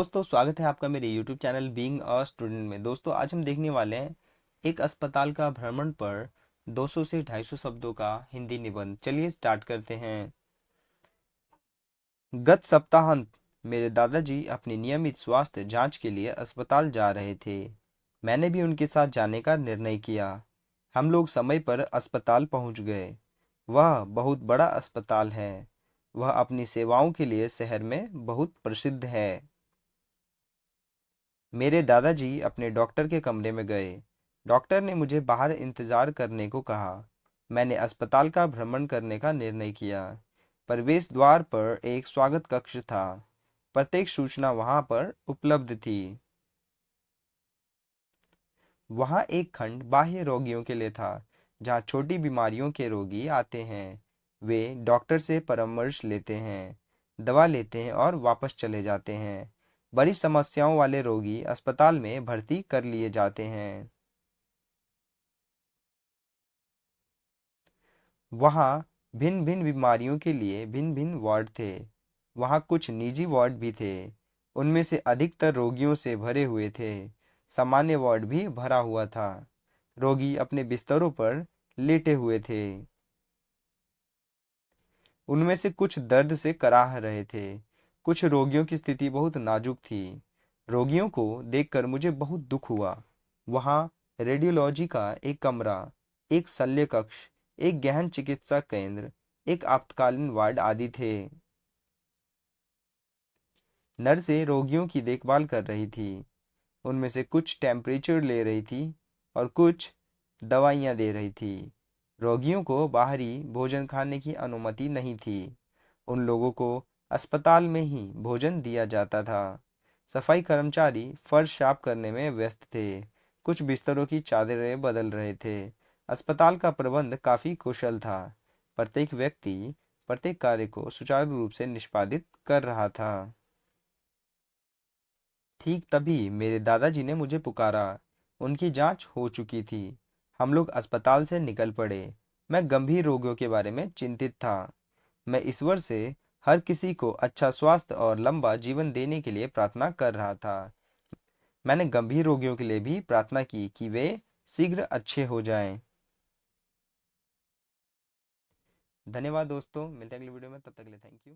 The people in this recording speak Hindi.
दोस्तों स्वागत है आपका मेरे YouTube channel being a student में। दोस्तों आज हम देखने वाले हैं एक अस्पताल का भ्रमण पर 200 से 250 शब्दों का हिंदी निबंध। चलिए स्टार्ट करते हैं। गत सप्ताहांत मेरे दादाजी अपनी नियमित स्वास्थ्य जांच के लिए अस्पताल जा रहे थे। मैंने भी उनके साथ जाने का निर्णय किया। हम लोग समय पर अस्पताल पहुंच गए। वह बहुत बड़ा अस्पताल है। वह अपनी सेवाओं के लिए शहर में बहुत प्रसिद्ध है। मेरे दादाजी अपने डॉक्टर के कमरे में गए। डॉक्टर ने मुझे बाहर इंतजार करने को कहा। मैंने अस्पताल का भ्रमण करने का निर्णय किया। प्रवेश द्वार पर एक स्वागत कक्ष था। प्रत्येक सूचना वहां पर उपलब्ध थी। वहां एक खंड बाह्य रोगियों के लिए था, जहां छोटी बीमारियों के रोगी आते हैं। वे डॉक्टर से परामर्श लेते हैं, दवा लेते हैं और वापस चले जाते हैं। बड़ी समस्याओं वाले रोगी अस्पताल में भर्ती कर लिए जाते हैं। वहाँ भिन्न भिन्न बीमारियों के लिए भिन्न भिन्न वार्ड थे। वहाँ कुछ निजी वार्ड भी थे। उनमें से अधिकतर रोगियों से भरे हुए थे। सामान्य वार्ड भी भरा हुआ था। रोगी अपने बिस्तरों पर लेटे हुए थे। उनमें से कुछ दर्द से कराह रहे थे। कुछ रोगियों की स्थिति बहुत नाजुक थी। रोगियों को देखकर मुझे बहुत दुख हुआ। वहाँ रेडियोलॉजी का एक कमरा, एक शल्य कक्ष, एक गहन चिकित्सा केंद्र, एक आपातकालीन वार्ड आदि थे। नर्सें रोगियों की देखभाल कर रही थी। उनमें से कुछ टेम्परेचर ले रही थी और कुछ दवाइयाँ दे रही थी। रोगियों को बाहरी भोजन खाने की अनुमति नहीं थी। उन लोगों को अस्पताल में ही भोजन दिया जाता था। सफाई कर्मचारी फर्श साफ करने में व्यस्त थे। कुछ बिस्तरों की चादरें बदल रहे थे। अस्पताल का प्रबंध काफी कुशल था। प्रत्येक व्यक्ति प्रत्येक कार्य को सुचारू रूप से निष्पादित कर रहा था। ठीक तभी मेरे दादाजी ने मुझे पुकारा। उनकी जांच हो चुकी थी। हम लोग अस्पताल से निकल पड़े। मैं गंभीर रोगियों के बारे में चिंतित था। मैं ईश्वर से हर किसी को अच्छा स्वास्थ्य और लंबा जीवन देने के लिए प्रार्थना कर रहा था। मैंने गंभीर रोगियों के लिए भी प्रार्थना की कि वे शीघ्र अच्छे हो जाएं। धन्यवाद दोस्तों, मिलते हैं अगली वीडियो में, तब तक के लिए थैंक यू।